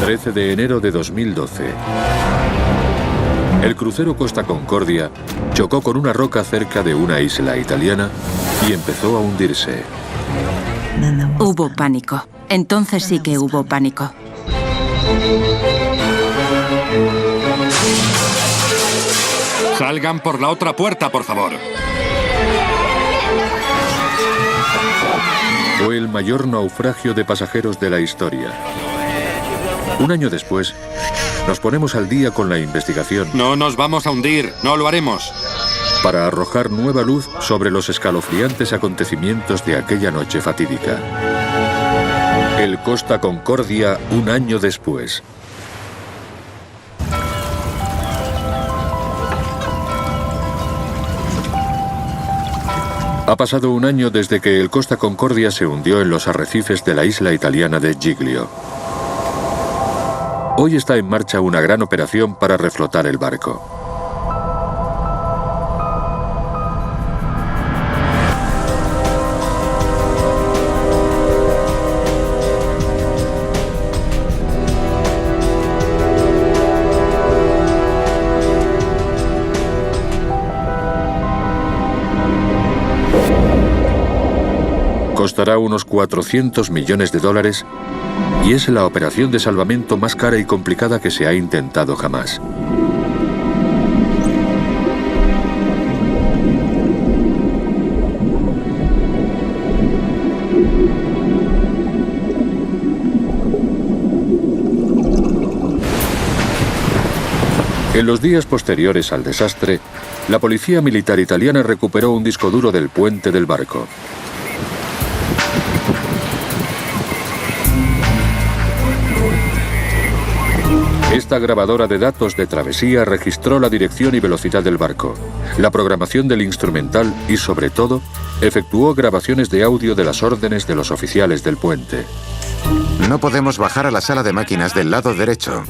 13 de enero de 2012. El crucero Costa Concordia chocó con una roca cerca de una isla italiana y empezó a hundirse. Hubo pánico. Entonces sí que hubo pánico. Salgan por la otra puerta, por favor. Fue el mayor naufragio de pasajeros de la historia. Un año después, nos ponemos al día con la investigación. No nos vamos a hundir, no lo haremos. Para arrojar nueva luz sobre los escalofriantes acontecimientos de aquella noche fatídica. El Costa Concordia un año después. Ha pasado un año desde que el Costa Concordia se hundió en los arrecifes de la isla italiana de Giglio. Hoy está en marcha una gran operación para reflotar el barco. Costará unos 400 millones de dólares y es la operación de salvamento más cara y complicada que se ha intentado jamás. En los días posteriores al desastre, la policía militar italiana recuperó un disco duro del puente del barco. Esta grabadora de datos de travesía registró la dirección y velocidad del barco, la programación del instrumental y, sobre todo, efectuó grabaciones de audio de las órdenes de los oficiales del puente. No podemos bajar a la sala de máquinas del lado derecho.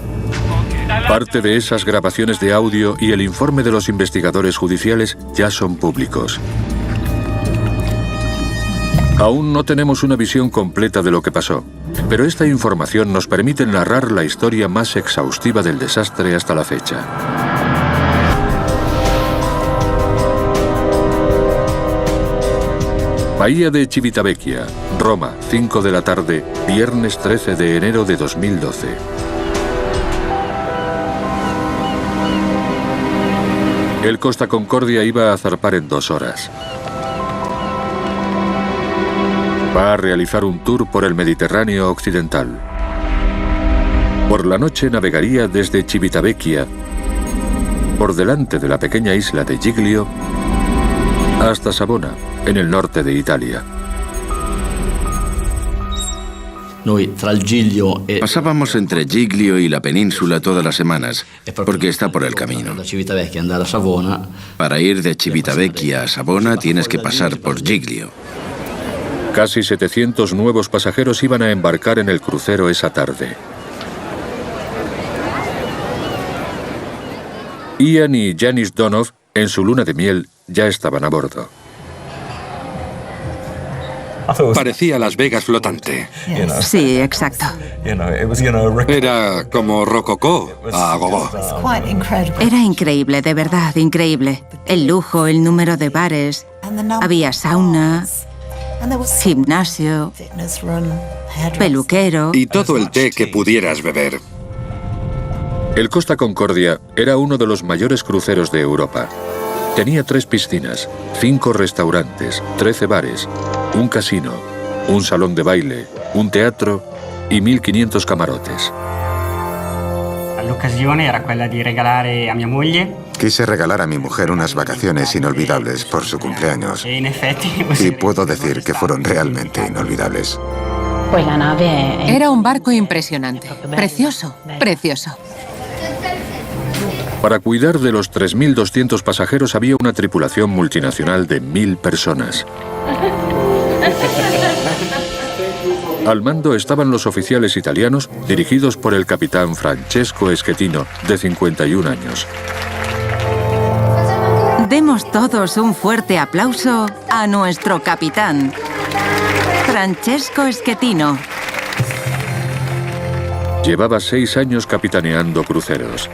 Parte de esas grabaciones de audio y el informe de los investigadores judiciales ya son públicos. Aún no tenemos una visión completa de lo que pasó, pero esta información nos permite narrar la historia más exhaustiva del desastre hasta la fecha. Bahía de Civitavecchia, Roma, 5 de la tarde, viernes 13 de enero de 2012. El Costa Concordia iba a zarpar en 2 horas. Va a realizar un tour por el Mediterráneo occidental. Por la noche navegaría desde Civitavecchia, por delante de la pequeña isla de Giglio, hasta Savona, en el norte de Italia. Pasábamos entre Giglio y la península todas las semanas, porque está por el camino. Para ir de Civitavecchia a Savona tienes que pasar por Giglio. Casi 700 nuevos pasajeros iban a embarcar en el crucero esa tarde. Ian y Janis Donoff, en su luna de miel, ya estaban a bordo. Parecía Las Vegas flotante. Sí, exacto. Era como rococó a gogó. Era increíble, de verdad, increíble. El lujo, el número de bares. Había sauna, gimnasio, peluquero. Y todo el té que pudieras beber. El Costa Concordia era uno de los mayores cruceros de Europa. Tenía 3 piscinas, 5 restaurantes, 13 bares, un casino, un salón de baile, un teatro y 1.500 camarotes. L'occasione era quella di regalare a mia moglie. Quise regalar a mi mujer unas vacaciones inolvidables por su cumpleaños. Y puedo decir que fueron realmente inolvidables. Era un barco impresionante. Precioso, precioso. Para cuidar de los 3.200 pasajeros había una tripulación multinacional de 1.000 personas. Al mando estaban los oficiales italianos, dirigidos por el capitán Francesco Schettino, de 51 años. Demos todos un fuerte aplauso a nuestro capitán, Francesco Schettino. Llevaba 6 años capitaneando cruceros.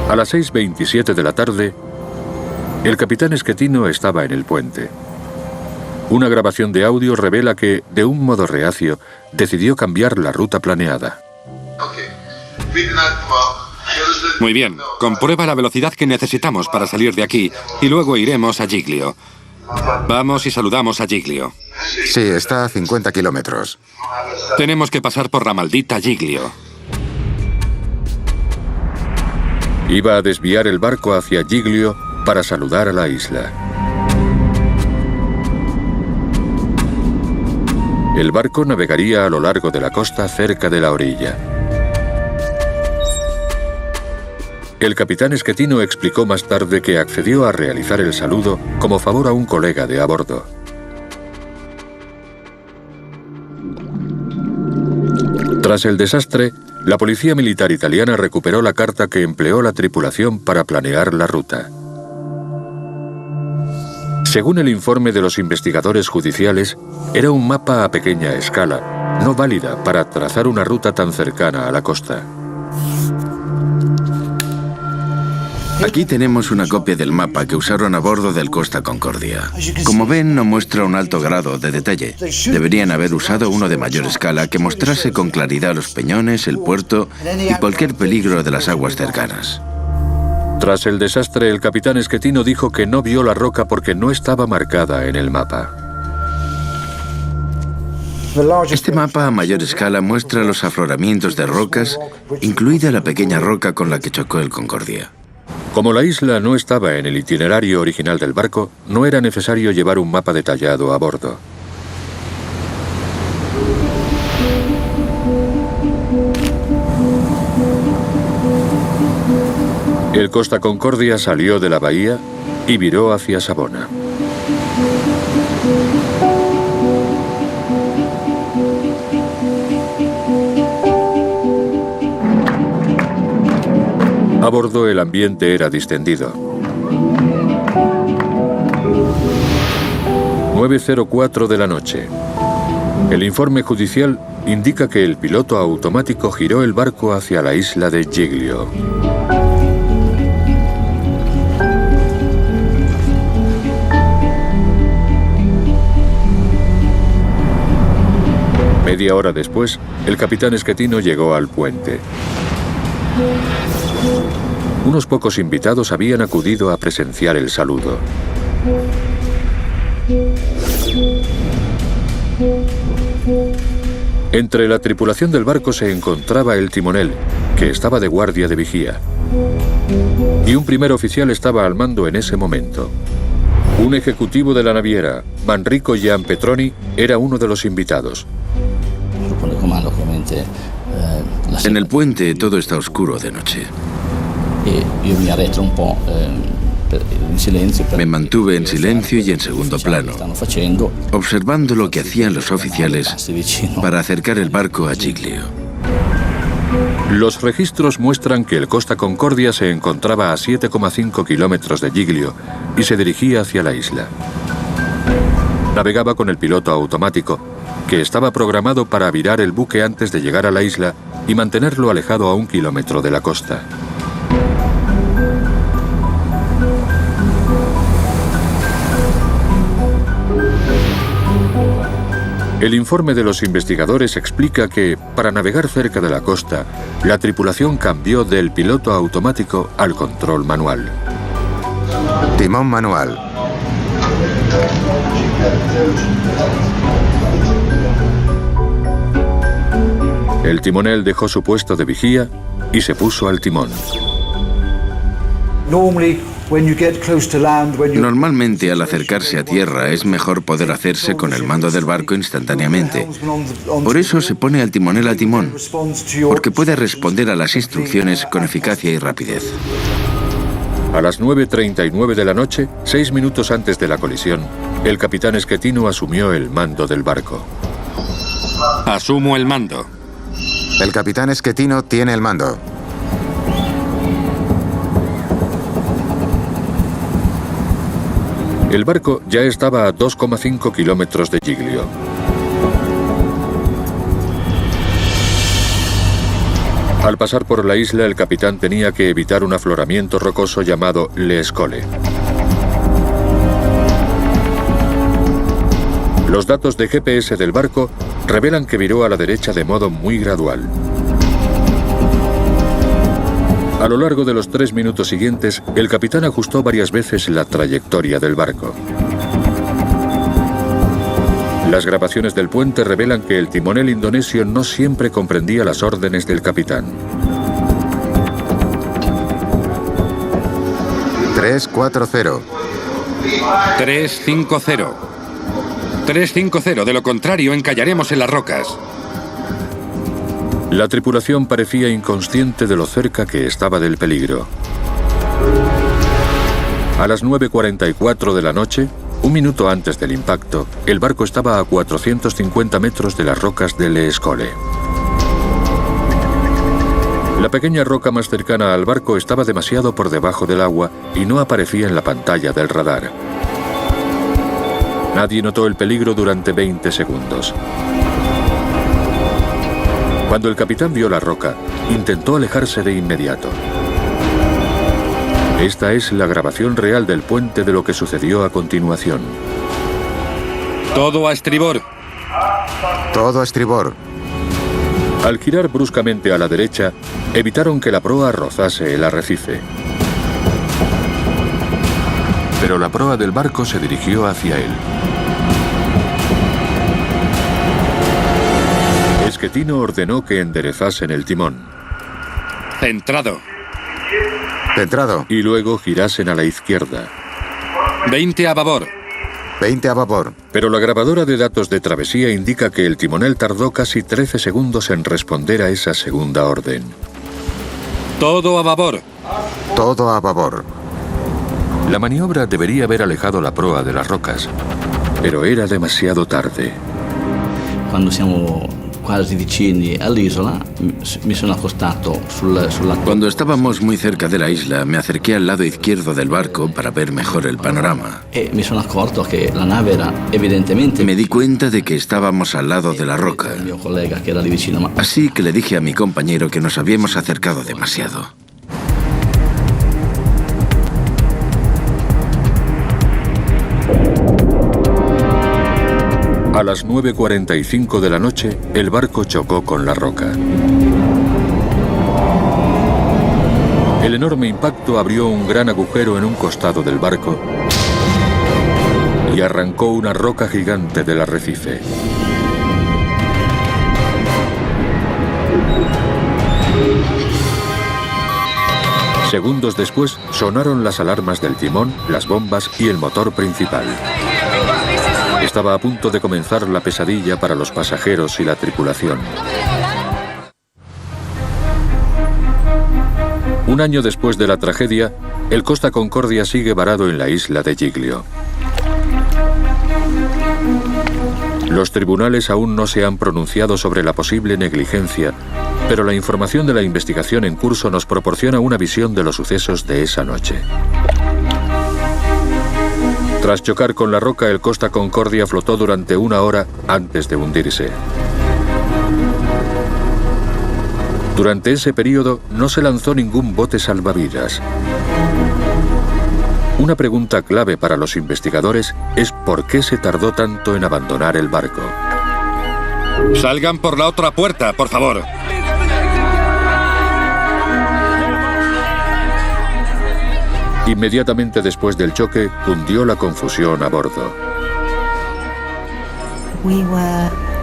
A las 6:27 de la tarde, el capitán Schettino estaba en el puente. Una grabación de audio revela que, de un modo reacio, decidió cambiar la ruta planeada. Muy bien, comprueba la velocidad que necesitamos para salir de aquí y luego iremos a Giglio. Vamos y saludamos a Giglio. Sí, está a 50 kilómetros. Tenemos que pasar por la maldita Giglio. Iba a desviar el barco hacia Giglio para saludar a la isla. El barco navegaría a lo largo de la costa cerca de la orilla. El capitán Schettino explicó más tarde que accedió a realizar el saludo como favor a un colega de a bordo. Tras el desastre, la policía militar italiana recuperó la carta que empleó la tripulación para planear la ruta. Según el informe de los investigadores judiciales, era un mapa a pequeña escala, no válida para trazar una ruta tan cercana a la costa. Aquí tenemos una copia del mapa que usaron a bordo del Costa Concordia. Como ven, no muestra un alto grado de detalle. Deberían haber usado uno de mayor escala que mostrase con claridad los peñones, el puerto y cualquier peligro de las aguas cercanas. Tras el desastre, el capitán Schettino dijo que no vio la roca porque no estaba marcada en el mapa. Este mapa a mayor escala muestra los afloramientos de rocas, incluida la pequeña roca con la que chocó el Concordia. Como la isla no estaba en el itinerario original del barco, no era necesario llevar un mapa detallado a bordo. El Costa Concordia salió de la bahía y viró hacia Savona. A bordo el ambiente era distendido. 9:04 de la noche. El informe judicial indica que el piloto automático giró el barco hacia la isla de Giglio. Media hora después, el capitán Schettino llegó al puente. Unos pocos invitados habían acudido a presenciar el saludo. Entre la tripulación del barco se encontraba el timonel, que estaba de guardia de vigía. Y un primer oficial estaba al mando en ese momento. Un ejecutivo de la naviera, Manrico Gianpetroni, era uno de los invitados. En el puente todo está oscuro de noche. Me mantuve en silencio y en segundo plano, observando lo que hacían los oficiales para acercar el barco a Giglio. Los registros muestran que el Costa Concordia se encontraba a 7,5 kilómetros de Giglio y se dirigía hacia la isla. Navegaba con el piloto automático, que estaba programado para virar el buque antes de llegar a la isla y mantenerlo alejado a 1 kilómetro de la costa. El informe de los investigadores explica que, para navegar cerca de la costa, la tripulación cambió del piloto automático al control manual. Timón manual. El timonel dejó su puesto de vigía y se puso al timón. Normalmente, al acercarse a tierra, es mejor poder hacerse con el mando del barco instantáneamente. Por eso se pone al timonel a timón, porque puede responder a las instrucciones con eficacia y rapidez. A las 9:39 de la noche, 6 minutos antes de la colisión, el capitán Schettino asumió el mando del barco. Asumo el mando. El capitán Schettino tiene el mando. El barco ya estaba a 2,5 kilómetros de Giglio. Al pasar por la isla, el capitán tenía que evitar un afloramiento rocoso llamado Le Escole. Los datos de GPS del barco revelan que viró a la derecha de modo muy gradual. A lo largo de los 3 minutos siguientes, el capitán ajustó varias veces la trayectoria del barco. Las grabaciones del puente revelan que el timonel indonesio no siempre comprendía las órdenes del capitán. 3-4-0. 3-5-0. 3-5-0, de lo contrario encallaremos en las rocas. La tripulación parecía inconsciente de lo cerca que estaba del peligro. A las 9:44 de la noche, un minuto antes del impacto, el barco estaba a 450 metros de las rocas de Le Escole. La pequeña roca más cercana al barco estaba demasiado por debajo del agua y no aparecía en la pantalla del radar. Nadie notó el peligro durante 20 segundos. Cuando el capitán vio la roca, intentó alejarse de inmediato. Esta es la grabación real del puente de lo que sucedió a continuación. Todo a estribor. Todo a estribor. Al girar bruscamente a la derecha, evitaron que la proa rozase el arrecife. Pero la proa del barco se dirigió hacia él. Schettino ordenó que enderezasen el timón. Centrado. Centrado. Y luego girasen a la izquierda. 20 a babor. 20 a babor. Pero la grabadora de datos de travesía indica que el timonel tardó casi 13 segundos en responder a esa segunda orden. Todo a babor. Todo a babor. La maniobra debería haber alejado la proa de las rocas, pero era demasiado tarde. Cuando siamo quasi vicini all'isola, mi sono accostato sulla... Cuando estábamos muy cerca de la isla, me acerqué al lado izquierdo del barco para ver mejor el panorama. E mi sono accorto che la nave era evidentemente... Me di cuenta de que estábamos al lado de la roca. Il mio collega che era lì vicino, ma... Así que le dije a mi compañero que nos habíamos acercado demasiado. A las 9:45 de la noche, el barco chocó con la roca. El enorme impacto abrió un gran agujero en un costado del barco y arrancó una roca gigante del arrecife. Segundos después, sonaron las alarmas del timón, las bombas y el motor principal. Estaba a punto de comenzar la pesadilla para los pasajeros y la tripulación. Un año después de la tragedia, el Costa Concordia sigue varado en la isla de Giglio. Los tribunales aún no se han pronunciado sobre la posible negligencia, pero la información de la investigación en curso nos proporciona una visión de los sucesos de esa noche. Tras chocar con la roca, el Costa Concordia flotó durante 1 hora antes de hundirse. Durante ese periodo no se lanzó ningún bote salvavidas. Una pregunta clave para los investigadores es por qué se tardó tanto en abandonar el barco. Salgan por la otra puerta, por favor. Inmediatamente después del choque, cundió la confusión a bordo.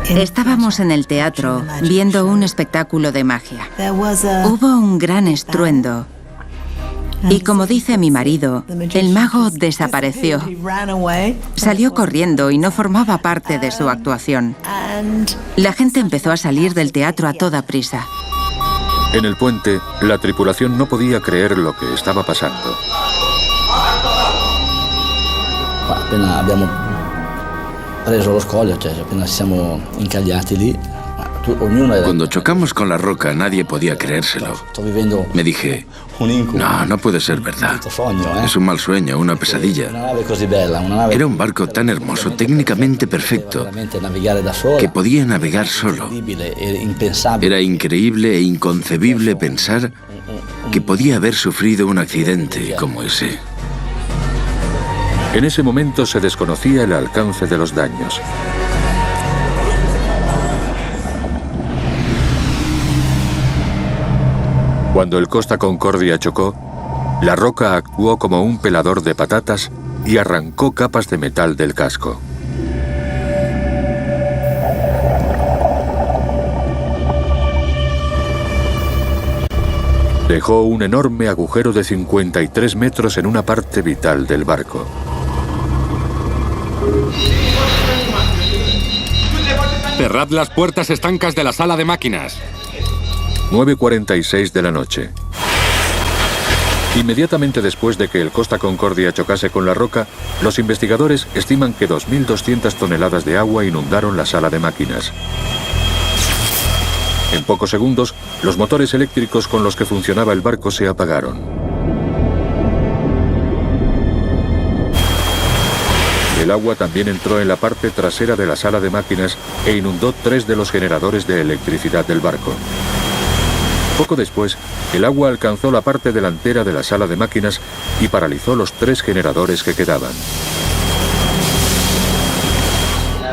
Estábamos en el teatro viendo un espectáculo de magia. Hubo un gran estruendo. Y como dice mi marido, el mago desapareció. Salió corriendo y no formaba parte de su actuación. La gente empezó a salir del teatro a toda prisa. En el puente, la tripulación no podía creer lo que estaba pasando. Appena abbiamo preso lo scoglio, cioè appena siamo incagliati lì, Cuando chocamos con la roca nadie podía creérselo. Me dije, no puede ser verdad. Es un mal sueño, una pesadilla. Era un barco tan hermoso, técnicamente perfecto, que podía navegar solo. Era increíble e inconcebible pensar que podía haber sufrido un accidente como ese. En ese momento se desconocía el alcance de los daños. Cuando el Costa Concordia chocó, la roca actuó como un pelador de patatas y arrancó capas de metal del casco. Dejó un enorme agujero de 53 metros en una parte vital del barco. Cerrad las puertas estancas de la sala de máquinas. 9:46 de la noche. Inmediatamente después de que el Costa Concordia chocase con la roca, los investigadores estiman que 2.200 toneladas de agua inundaron la sala de máquinas. En pocos segundos, los motores eléctricos con los que funcionaba el barco se apagaron. El agua también entró en la parte trasera de la sala de máquinas e inundó 3 de los generadores de electricidad del barco. Poco después, el agua alcanzó la parte delantera de la sala de máquinas y paralizó los 3 generadores que quedaban.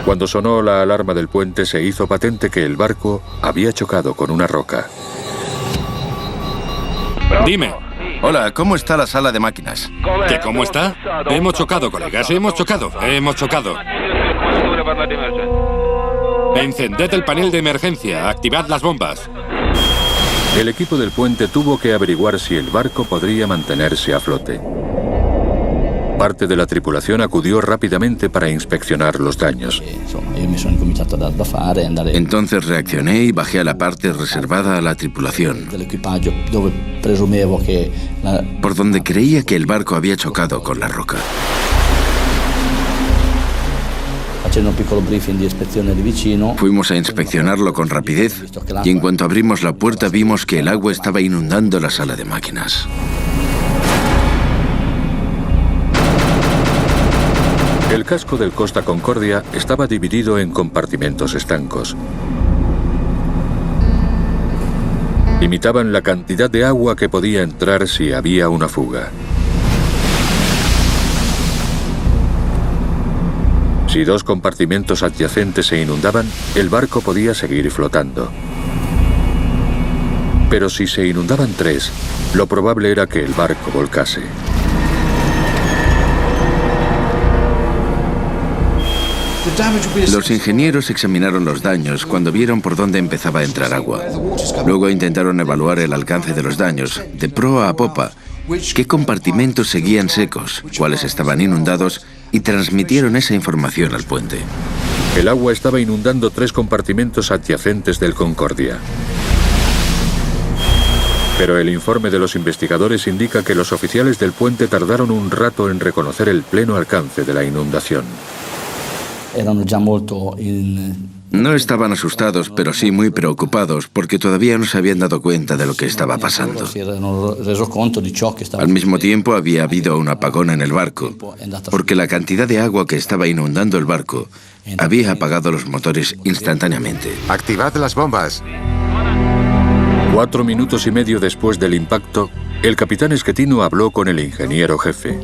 Cuando sonó la alarma del puente, se hizo patente que el barco había chocado con una roca. Dime. Hola, ¿cómo está la sala de máquinas? ¿Qué cómo está? Hemos chocado, colegas, hemos chocado. Encended el panel de emergencia, activad las bombas. El equipo del puente tuvo que averiguar si el barco podría mantenerse a flote. Parte de la tripulación acudió rápidamente para inspeccionar los daños. Entonces reaccioné y bajé a la parte reservada a la tripulación, por donde creía que el barco había chocado con la roca. Fuimos a inspeccionarlo con rapidez y en cuanto abrimos la puerta vimos que el agua estaba inundando la sala de máquinas. El casco del Costa Concordia estaba dividido en compartimentos estancos. Limitaban la cantidad de agua que podía entrar si había una fuga. Si 2 compartimentos adyacentes se inundaban, el barco podía seguir flotando. Pero si se inundaban 3, lo probable era que el barco volcase. Los ingenieros examinaron los daños cuando vieron por dónde empezaba a entrar agua. Luego intentaron evaluar el alcance de los daños, de proa a popa, qué compartimentos seguían secos, cuáles estaban inundados, y transmitieron esa información al puente. El agua estaba inundando 3 compartimentos adyacentes del Concordia. Pero el informe de los investigadores indica que los oficiales del puente tardaron un rato en reconocer el pleno alcance de la inundación. No estaban asustados, pero sí muy preocupados, porque todavía no se habían dado cuenta de lo que estaba pasando. Al mismo tiempo había habido un apagón en el barco, porque la cantidad de agua que estaba inundando el barco había apagado los motores instantáneamente. ¡Activad las bombas! 4 minutos y medio después del impacto, el capitán Schettino habló con el ingeniero jefe.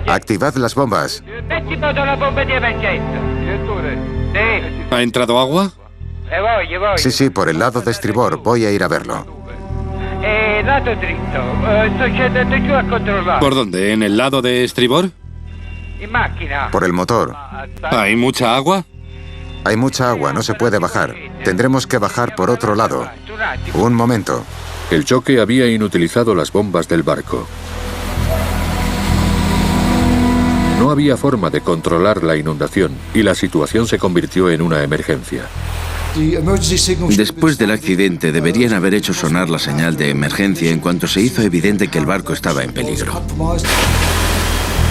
¡Activad las bombas! ¿Ha entrado agua? Sí, por el lado de estribor. Voy a ir a verlo. ¿Por dónde? ¿En el lado de estribor? Por el motor. ¿Hay mucha agua? Hay mucha agua, no se puede bajar. Tendremos que bajar por otro lado. Un momento. El choque había inutilizado las bombas del barco. No había forma de controlar la inundación y la situación se convirtió en una emergencia. Después del accidente deberían haber hecho sonar la señal de emergencia en cuanto se hizo evidente que el barco estaba en peligro.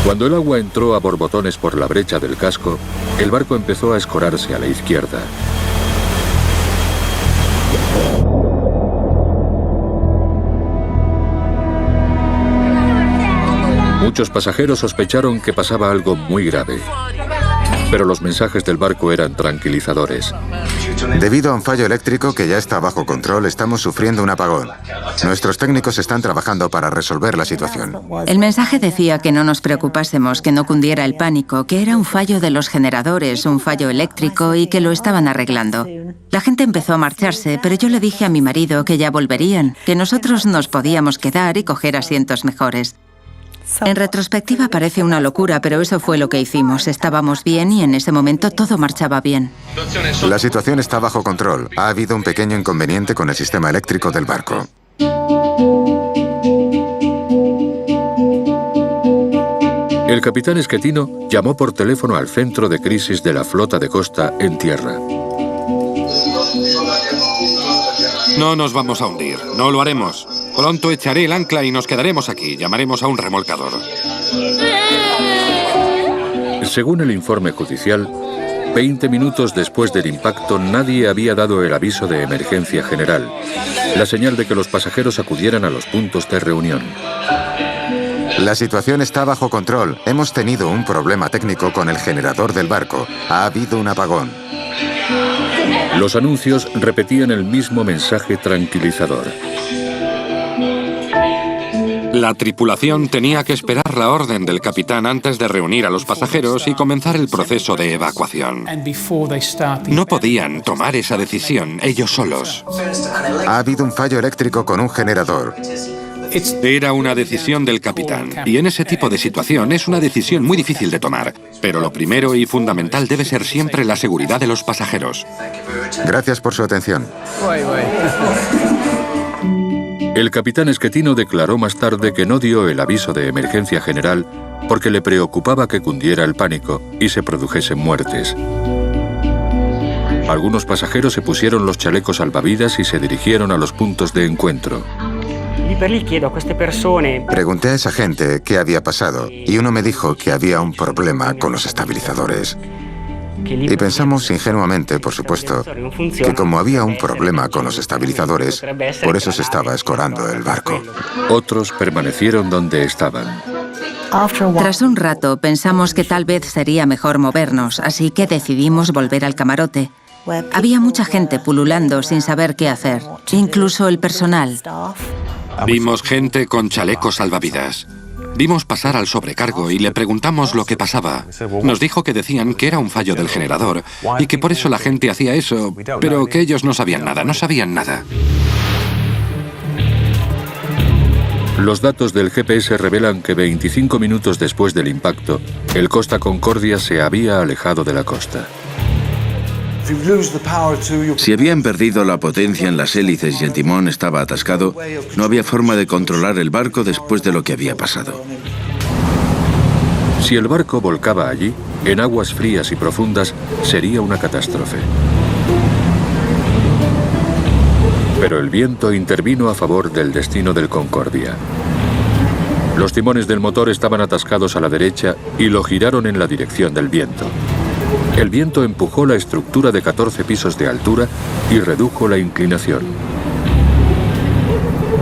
Cuando el agua entró a borbotones por la brecha del casco, el barco empezó a escorarse a la izquierda. Muchos pasajeros sospecharon que pasaba algo muy grave. Pero los mensajes del barco eran tranquilizadores. Debido a un fallo eléctrico que ya está bajo control, estamos sufriendo un apagón. Nuestros técnicos están trabajando para resolver la situación. El mensaje decía que no nos preocupásemos, que no cundiera el pánico, que era un fallo de los generadores, un fallo eléctrico y que lo estaban arreglando. La gente empezó a marcharse, pero yo le dije a mi marido que ya volverían, que nosotros nos podíamos quedar y coger asientos mejores. En retrospectiva parece una locura, pero eso fue lo que hicimos. Estábamos bien y en ese momento todo marchaba bien. La situación está bajo control. Ha habido un pequeño inconveniente con el sistema eléctrico del barco. El capitán Schettino llamó por teléfono al centro de crisis de la flota de costa en tierra. No nos vamos a hundir, no lo haremos. Pronto echaré el ancla y nos quedaremos aquí. Llamaremos a un remolcador. Según el informe judicial, 20 minutos después del impacto nadie había dado el aviso de emergencia general, la señal de que los pasajeros acudieran a los puntos de reunión. La situación está bajo control. Hemos tenido un problema técnico con el generador del barco. Ha habido un apagón. Los anuncios repetían el mismo mensaje tranquilizador. La tripulación tenía que esperar la orden del capitán antes de reunir a los pasajeros y comenzar el proceso de evacuación. No podían tomar esa decisión ellos solos. Ha habido un fallo eléctrico con un generador. Era una decisión del capitán, y en ese tipo de situación es una decisión muy difícil de tomar. Pero lo primero y fundamental debe ser siempre la seguridad de los pasajeros. Gracias por su atención. El capitán Schettino declaró más tarde que no dio el aviso de emergencia general porque le preocupaba que cundiera el pánico y se produjesen muertes. Algunos pasajeros se pusieron los chalecos salvavidas y se dirigieron a los puntos de encuentro. Pregunté a esa gente qué había pasado y uno me dijo que había un problema con los estabilizadores. Y pensamos ingenuamente, por supuesto, que como había un problema con los estabilizadores, por eso se estaba escorando el barco. Otros permanecieron donde estaban. Tras un rato pensamos que tal vez sería mejor movernos, así que decidimos volver al camarote. Había mucha gente pululando sin saber qué hacer, incluso el personal. Vimos gente con chalecos salvavidas. Vimos pasar al sobrecargo y le preguntamos lo que pasaba. Nos dijo que decían que era un fallo del generador y que por eso la gente hacía eso, pero que ellos no sabían nada, no sabían nada. Los datos del GPS revelan que 25 minutos después del impacto, el Costa Concordia se había alejado de la costa. Si habían perdido la potencia en las hélices y el timón estaba atascado, no había forma de controlar el barco después de lo que había pasado. Si el barco volcaba allí, en aguas frías y profundas, sería una catástrofe. Pero el viento intervino a favor del destino del Concordia. Los timones del motor estaban atascados a la derecha y lo giraron en la dirección del viento. El viento empujó la estructura de 14 pisos de altura y redujo la inclinación.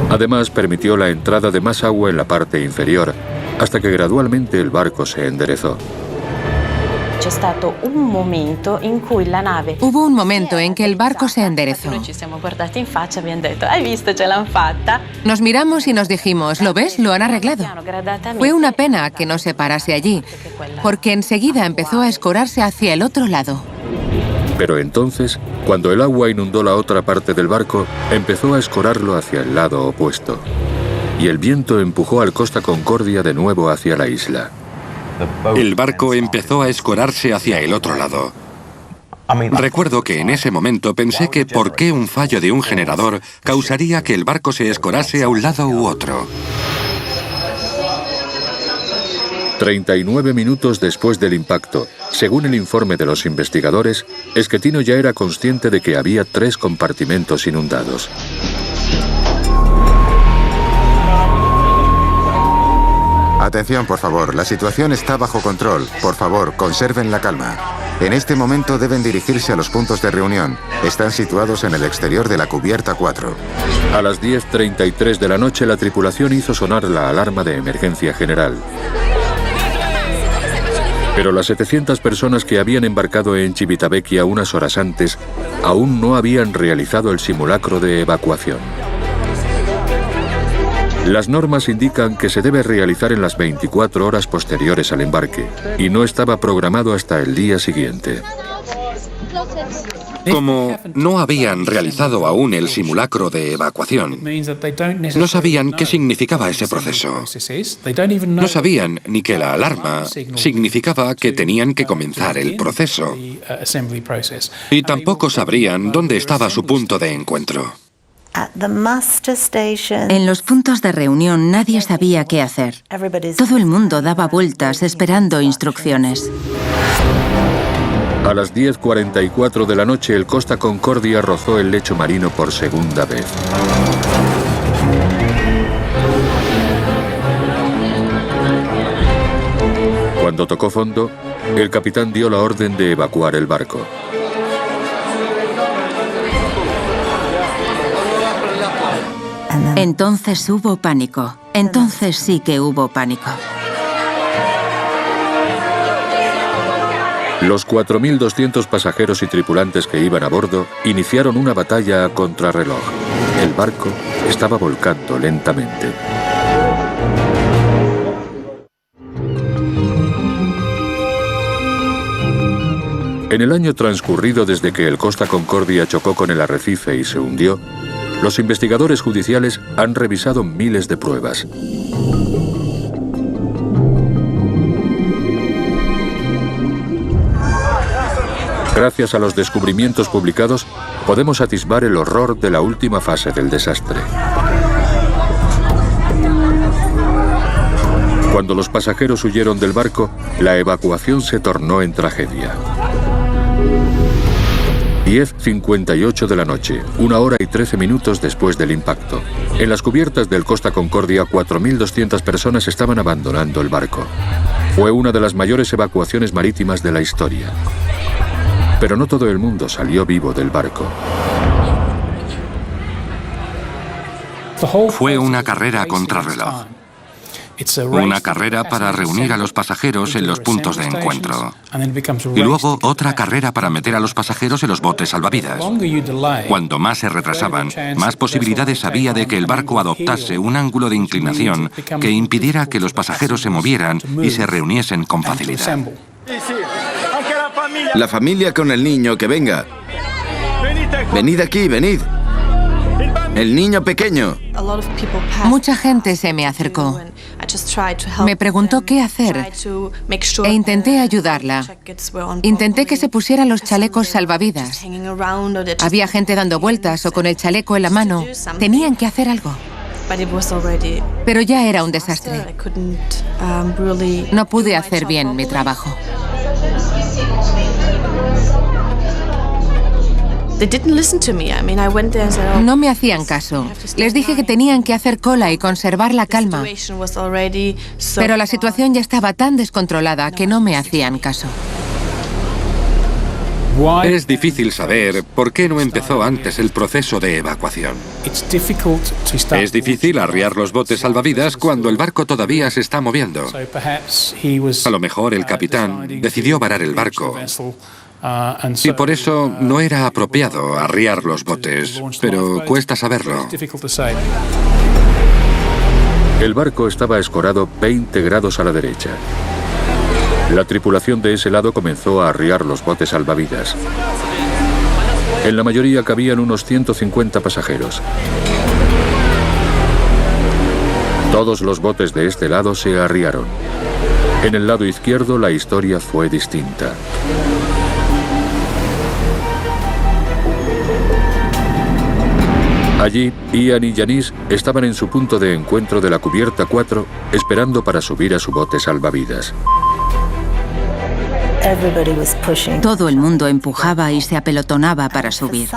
Además, permitió la entrada de más agua en la parte inferior, hasta que gradualmente el barco se enderezó. Hubo un momento en que el barco se enderezó. Nos miramos y nos dijimos, ¿lo ves? Lo han arreglado. Fue una pena que no se parase allí, porque enseguida empezó a escorarse hacia el otro lado. Pero entonces, cuando el agua inundó la otra parte del barco, empezó a escorarlo hacia el lado opuesto. Y el viento empujó al Costa Concordia de nuevo hacia la isla. El barco empezó a escorarse hacia el otro lado. Recuerdo que en ese momento pensé que por qué un fallo de un generador causaría que el barco se escorase a un lado u otro. 39 minutos después del impacto, según el informe de los investigadores, Schettino ya era consciente de que había 3 compartimentos Atención, por favor, la situación está bajo control. Por favor, conserven la calma. En este momento deben dirigirse a los puntos de reunión. Están situados en el exterior de la cubierta 4. A las 10:33 de la noche, la tripulación hizo sonar la alarma de emergencia general. Pero las 700 personas que habían embarcado en Civitavecchia unas horas antes aún no habían realizado el simulacro de evacuación. Las normas indican que se debe realizar en las 24 horas posteriores al embarque, y no estaba programado hasta el día siguiente. Como no habían realizado aún el simulacro de evacuación, no sabían qué significaba ese proceso. No sabían ni que la alarma significaba que tenían que comenzar el proceso. Y tampoco sabrían dónde estaba su punto de encuentro. En los puntos de reunión nadie sabía qué hacer. Todo el mundo daba vueltas esperando instrucciones. A las 10:44 de la noche, el Costa Concordia rozó el lecho marino por segunda vez. Cuando tocó fondo, el capitán dio la orden de evacuar el barco. Entonces hubo pánico. Entonces sí que hubo pánico. Los 4.200 pasajeros y tripulantes que iban a bordo iniciaron una batalla a contrarreloj. El barco estaba volcando lentamente. En el año transcurrido desde que el Costa Concordia chocó con el arrecife y se hundió, los investigadores judiciales han revisado miles de pruebas. Gracias a los descubrimientos publicados, podemos atisbar el horror de la última fase del desastre. Cuando los pasajeros huyeron del barco, la evacuación se tornó en tragedia. 10:58 de la noche, 1 hora y 13 minutos después del impacto. En las cubiertas del Costa Concordia, 4.200 personas estaban abandonando el barco. Fue una de las mayores evacuaciones marítimas de la historia. Pero no todo el mundo salió vivo del barco. Fue una carrera a contrarreloj. Una carrera para reunir a los pasajeros en los puntos de encuentro. Y luego otra carrera para meter a los pasajeros en los botes salvavidas. Cuando más se retrasaban, más posibilidades había de que el barco adoptase un ángulo de inclinación que impidiera que los pasajeros se movieran y se reuniesen con facilidad. La familia con el niño, que venga. Venid aquí, venid. El niño pequeño. Mucha gente se me acercó. Me preguntó qué hacer e intenté ayudarla. Intenté que se pusieran los chalecos salvavidas. Había gente dando vueltas o con el chaleco en la mano. Tenían que hacer algo. Pero ya era un desastre. No pude hacer bien mi trabajo. No me hacían caso. Les dije que tenían que hacer cola y conservar la calma. Pero la situación ya estaba tan descontrolada que no me hacían caso. Es difícil saber por qué no empezó antes el proceso de evacuación. Es difícil arriar los botes salvavidas cuando el barco todavía se está moviendo. A lo mejor el capitán decidió varar el barco. Y por eso no era apropiado arriar los botes, pero cuesta saberlo. El barco estaba escorado 20 grados a la derecha. La tripulación de ese lado comenzó a arriar los botes salvavidas. En la mayoría cabían unos 150 pasajeros. Todos los botes de este lado se arriaron. En el lado izquierdo la historia fue distinta. Allí, Ian y Janice estaban en su punto de encuentro de la cubierta 4, esperando para subir a su bote salvavidas. Todo el mundo empujaba y se apelotonaba para subir.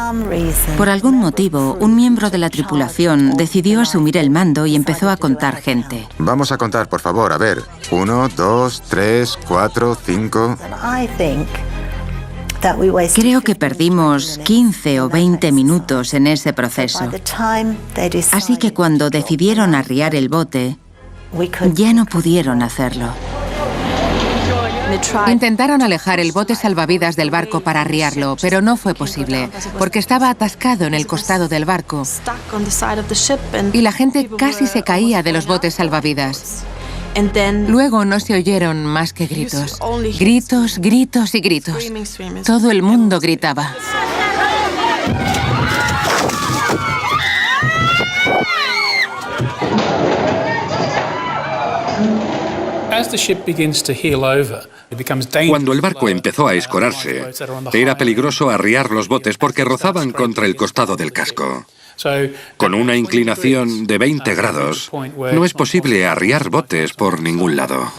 Por algún motivo, un miembro de la tripulación decidió asumir el mando y empezó a contar gente. Vamos a contar, por favor, a ver. 1, 2, 3, 4, 5... Creo que perdimos 15 o 20 minutos en ese proceso. Así que cuando decidieron arriar el bote, ya no pudieron hacerlo. Intentaron alejar el bote salvavidas del barco para arriarlo, pero no fue posible, porque estaba atascado en el costado del barco y la gente casi se caía de los botes salvavidas. Luego no se oyeron más que gritos. Gritos, gritos y gritos. Todo el mundo gritaba. Cuando el barco empezó a escorarse, era peligroso arriar los botes porque rozaban contra el costado del casco. Con una inclinación de 20 grados, no es posible arriar botes por ningún lado.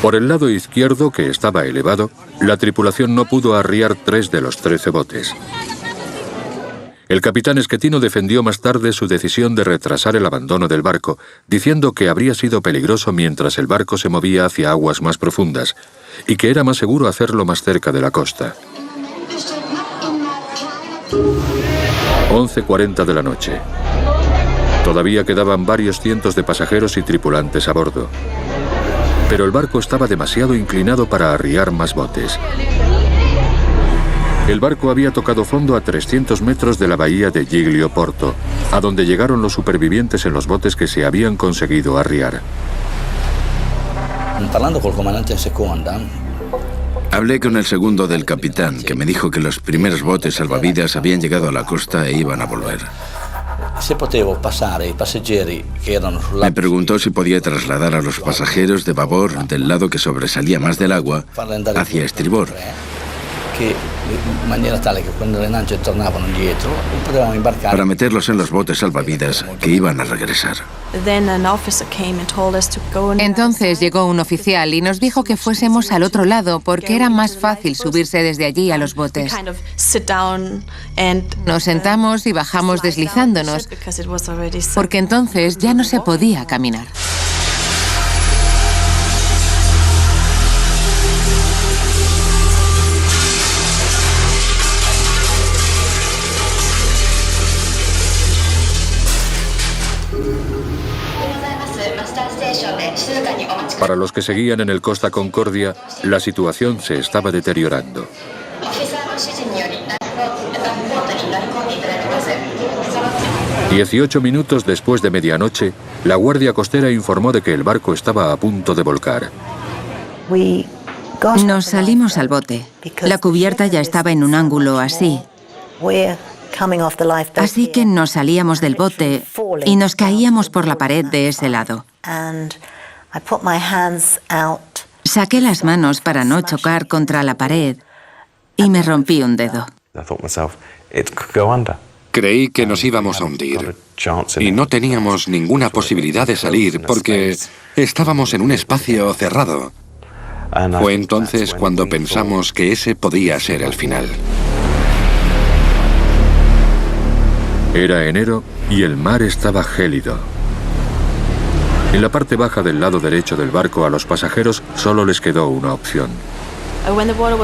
Por el lado izquierdo, que estaba elevado, la tripulación no pudo arriar 3 de los 13 botes. El capitán Schettino defendió más tarde su decisión de retrasar el abandono del barco, diciendo que habría sido peligroso mientras el barco se movía hacia aguas más profundas y que era más seguro hacerlo más cerca de la costa. 11:40 de la noche. Todavía quedaban varios cientos de pasajeros y tripulantes a bordo. Pero el barco estaba demasiado inclinado para arriar más botes. El barco había tocado fondo a 300 metros de la bahía de Giglio Porto, a donde llegaron los supervivientes en los botes que se habían conseguido arriar. Hablé con el segundo del capitán, que me dijo que los primeros botes salvavidas habían llegado a la costa e iban a volver. Me preguntó si podía trasladar a los pasajeros de babor, del lado que sobresalía más del agua, hacia estribor. Para meterlos en los botes salvavidas que iban a regresar. Entonces llegó un oficial y nos dijo que fuésemos al otro lado porque era más fácil subirse desde allí a los botes. Nos sentamos y bajamos deslizándonos, porque entonces ya no se podía caminar. Para los que seguían en el Costa Concordia, la situación se estaba deteriorando. 18 minutos después de medianoche, la Guardia Costera informó de que el barco estaba a punto de volcar. Nos salimos al bote. La cubierta ya estaba en un ángulo así. Así que nos salíamos del bote y nos caíamos por la pared de ese lado. Saqué las manos para no chocar contra la pared y me rompí un dedo. Creí que nos íbamos a hundir y no teníamos ninguna posibilidad de salir porque estábamos en un espacio cerrado. Fue entonces cuando pensamos que ese podía ser el final. Era enero y el mar estaba gélido. En la parte baja del lado derecho del barco a los pasajeros solo les quedó una opción.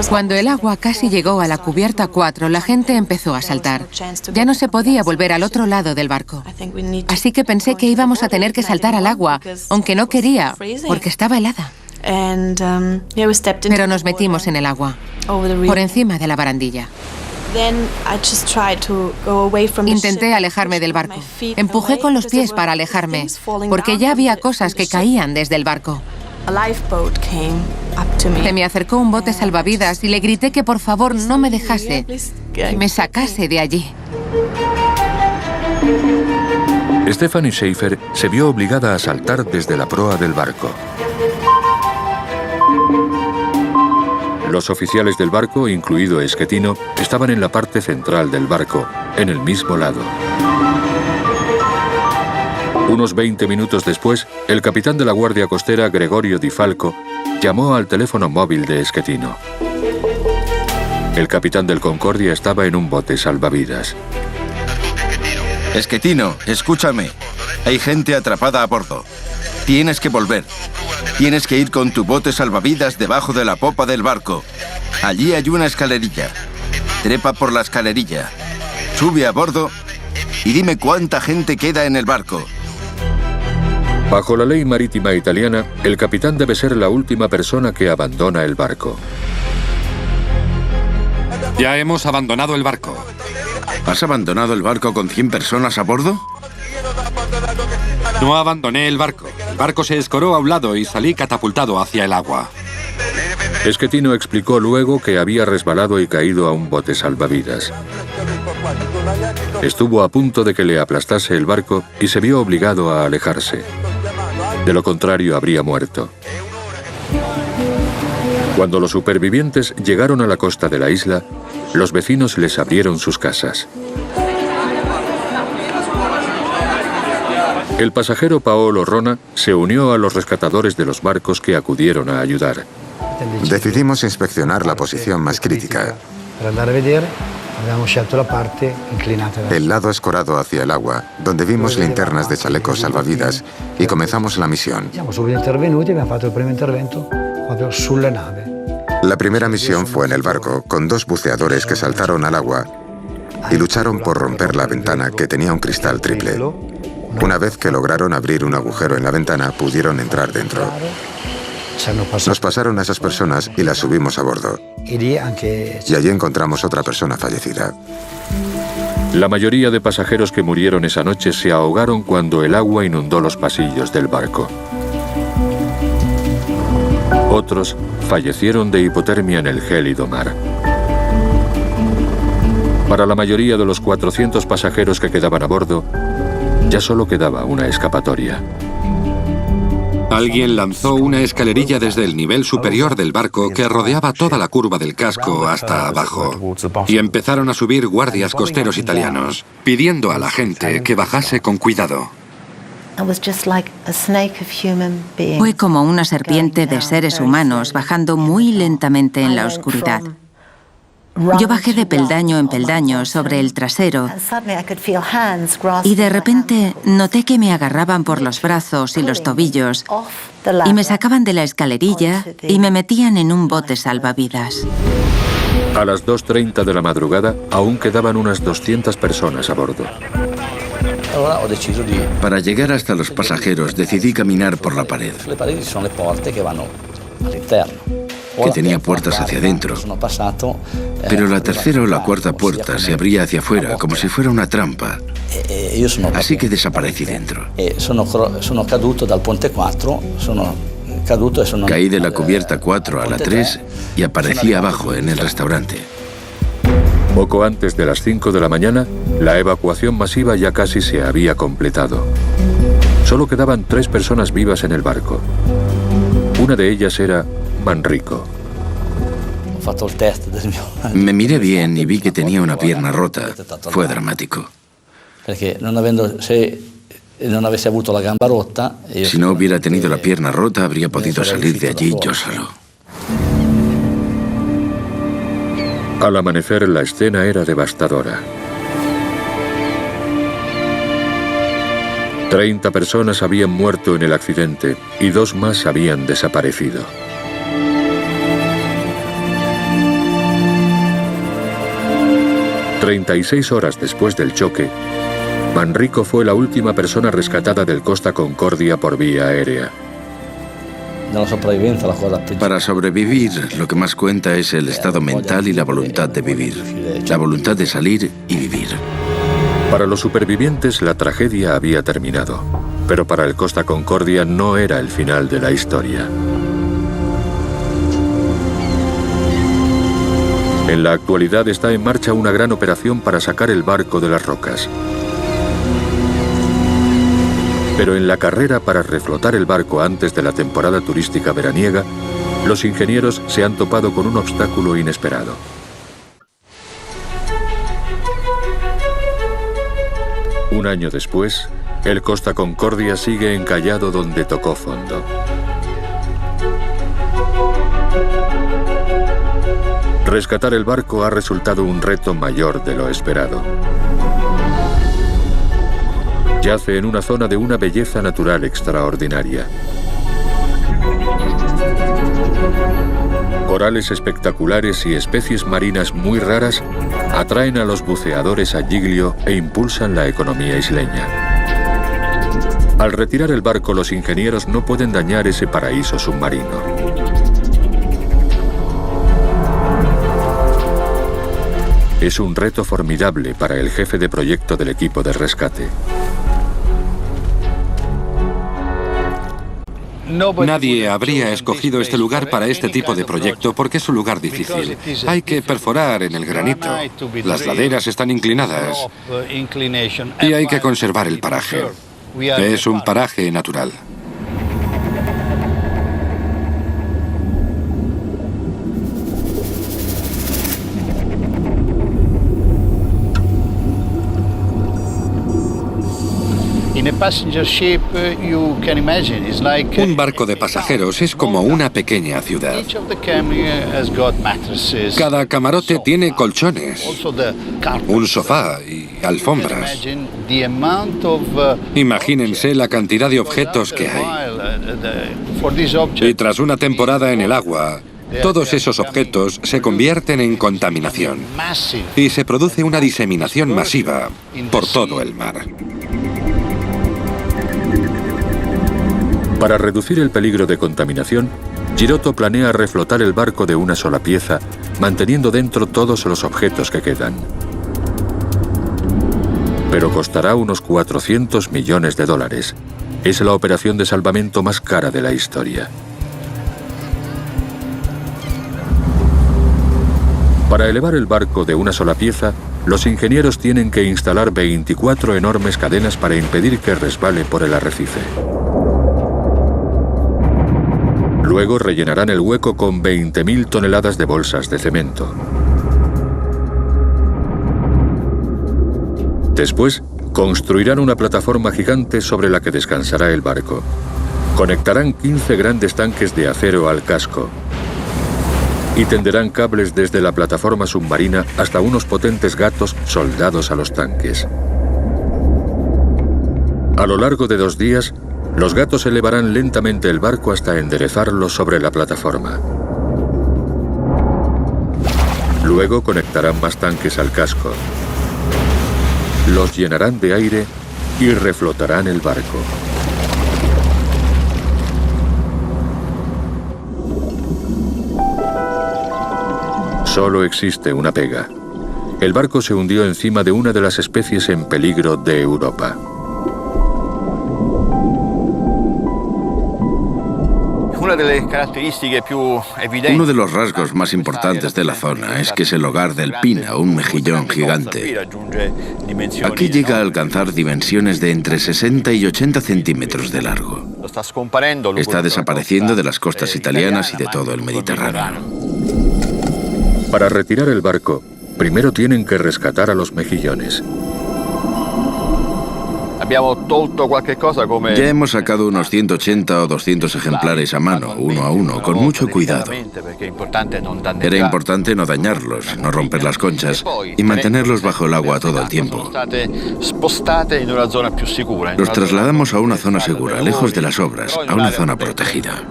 Cuando el agua casi llegó a la cubierta 4, la gente empezó a saltar. Ya no se podía volver al otro lado del barco. Así que pensé que íbamos a tener que saltar al agua, aunque no quería, porque estaba helada. Pero nos metimos en el agua, por encima de la barandilla. Intenté alejarme del barco. Empujé con los pies para alejarme, porque ya había cosas que caían desde el barco. Se me acercó un bote salvavidas y le grité que por favor no me dejase y me sacase de allí. Stephanie Schaefer se vio obligada a saltar desde la proa del barco. Los oficiales del barco, incluido Schettino, estaban en la parte central del barco, en el mismo lado. Unos 20 minutos después, el capitán de la Guardia Costera, Gregorio Di Falco, llamó al teléfono móvil de Schettino. El capitán del Concordia estaba en un bote salvavidas. Schettino, escúchame. Hay gente atrapada a bordo. Tienes que volver. Tienes que ir con tu bote salvavidas debajo de la popa del barco. Allí hay una escalerilla. Trepa por la escalerilla. Sube a bordo y dime cuánta gente queda en el barco. Bajo la ley marítima italiana, el capitán debe ser la última persona que abandona el barco. Ya hemos abandonado el barco. ¿Has abandonado el barco con 100 personas a bordo? No abandoné el barco. El barco se escoró a un lado y salí catapultado hacia el agua. Schettino explicó luego que había resbalado y caído a un bote salvavidas. Estuvo a punto de que le aplastase el barco y se vio obligado a alejarse. De lo contrario, habría muerto. Cuando los supervivientes llegaron a la costa de la isla, los vecinos les abrieron sus casas. El pasajero Paolo Rona se unió a los rescatadores de los barcos que acudieron a ayudar. Decidimos inspeccionar la posición más crítica. El lado escorado hacia el agua, donde vimos linternas de chalecos salvavidas, y comenzamos la misión. La primera misión fue en el barco, con 2 buceadores que saltaron al agua y lucharon por romper la ventana, que tenía un cristal triple. Una vez que lograron abrir un agujero en la ventana, pudieron entrar dentro. Nos pasaron a esas personas y las subimos a bordo. Y allí encontramos otra persona fallecida. La mayoría de pasajeros que murieron esa noche se ahogaron cuando el agua inundó los pasillos del barco. Otros fallecieron de hipotermia en el gélido mar. Para la mayoría de los 400 pasajeros que quedaban a bordo, ya solo quedaba una escapatoria. Alguien lanzó una escalerilla desde el nivel superior del barco que rodeaba toda la curva del casco hasta abajo. Y empezaron a subir guardias costeros italianos, pidiendo a la gente que bajase con cuidado. Fue como una serpiente de seres humanos bajando muy lentamente en la oscuridad. Yo bajé de peldaño en peldaño sobre el trasero y de repente noté que me agarraban por los brazos y los tobillos y me sacaban de la escalerilla y me metían en un bote salvavidas. A las 2:30 de la madrugada aún quedaban unas 200 personas a bordo. Para llegar hasta los pasajeros decidí caminar por la pared, que tenía puertas hacia adentro, pero la tercera o la cuarta puerta se abría hacia afuera, como si fuera una trampa. Así que desaparecí dentro. Caí de la cubierta 4 a la 3 y aparecí abajo en el restaurante. Poco antes de las 5 de la mañana, la evacuación masiva ya casi se había completado. Solo quedaban 3 personas vivas en el barco. Una de ellas era Manrico. Me miré bien y vi que tenía una pierna rota. Fue dramático. Si no hubiera tenido la pierna rota, habría podido salir de allí yo solo. Al amanecer, la escena era devastadora. 30 personas habían muerto en el accidente y 2 más habían desaparecido. «36 horas después del choque, Manrico fue la última persona rescatada del Costa Concordia por vía aérea. Para sobrevivir, lo que más cuenta es el estado mental y la voluntad de vivir. La voluntad de salir y vivir. Para los supervivientes, la tragedia había terminado, pero para el Costa Concordia no era el final de la historia. En la actualidad está en marcha una gran operación para sacar el barco de las rocas. Pero en la carrera para reflotar el barco antes de la temporada turística veraniega, los ingenieros se han topado con un obstáculo inesperado. Un año después, el Costa Concordia sigue encallado donde tocó fondo. Rescatar el barco ha resultado un reto mayor de lo esperado. Yace en una zona de una belleza natural extraordinaria. Corales espectaculares y especies marinas muy raras atraen a los buceadores a Giglio e impulsan la economía isleña. Al retirar el barco, los ingenieros no pueden dañar ese paraíso submarino. Es un reto formidable para el jefe de proyecto del equipo de rescate. Nadie habría escogido este lugar para este tipo de proyecto porque es un lugar difícil. Hay que perforar en el granito. Las laderas están inclinadas y hay que conservar el paraje. Es un paraje natural. Un barco de pasajeros es como una pequeña ciudad. Cada camarote tiene colchones, un sofá y alfombras. Imagínense la cantidad de objetos que hay. Y tras una temporada en el agua, todos esos objetos se convierten en contaminación y se produce una diseminación masiva por todo el mar. Para reducir el peligro de contaminación, Girotto planea reflotar el barco de una sola pieza, manteniendo dentro todos los objetos que quedan. Pero costará unos 400 millones de dólares. Es la operación de salvamento más cara de la historia. Para elevar el barco de una sola pieza, los ingenieros tienen que instalar 24 enormes cadenas para impedir que resbale por el arrecife. Luego rellenarán el hueco con 20.000 toneladas de bolsas de cemento. Después, construirán una plataforma gigante sobre la que descansará el barco. Conectarán 15 grandes tanques de acero al casco y tenderán cables desde la plataforma submarina hasta unos potentes gatos soldados a los tanques. A lo largo de 2 días, los gatos elevarán lentamente el barco hasta enderezarlo sobre la plataforma. Luego conectarán más tanques al casco. Los llenarán de aire y reflotarán el barco. Solo existe una pega. El barco se hundió encima de una de las especies en peligro de Europa. Uno de los rasgos más importantes de la zona es que es el hogar del pina, un mejillón gigante. Aquí llega a alcanzar dimensiones de entre 60 y 80 centímetros de largo. Está desapareciendo de las costas italianas y de todo el Mediterráneo. Para retirar el barco, primero tienen que rescatar a los mejillones. Ya hemos sacado unos 180 o 200 ejemplares a mano, uno a uno, con mucho cuidado. Era importante no dañarlos, no romper las conchas y mantenerlos bajo el agua todo el tiempo. Los trasladamos a una zona segura, lejos de las obras, a una zona protegida.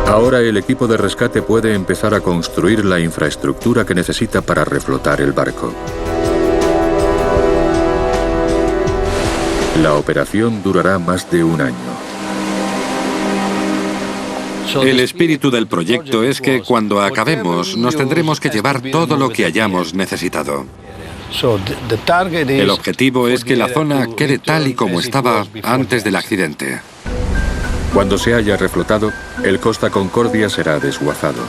Ahora el equipo de rescate puede empezar a construir la infraestructura que necesita para reflotar el barco. La operación durará más de 1 año. El espíritu del proyecto es que cuando acabemos nos tendremos que llevar todo lo que hayamos necesitado. El objetivo es que la zona quede tal y como estaba antes del accidente. Cuando se haya reflotado, el Costa Concordia será desguazado.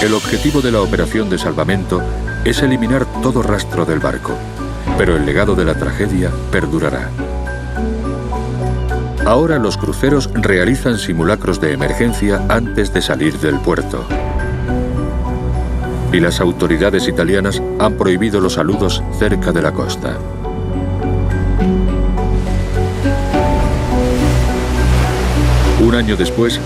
El objetivo de la operación de salvamento es eliminar todo rastro del barco, pero el legado de la tragedia perdurará. Ahora los cruceros realizan simulacros de emergencia antes de salir del puerto. Y las autoridades italianas han prohibido los saludos cerca de la costa. Un año después,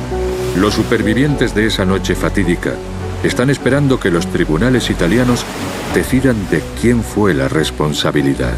los supervivientes de esa noche fatídica están esperando que los tribunales italianos decidan de quién fue la responsabilidad.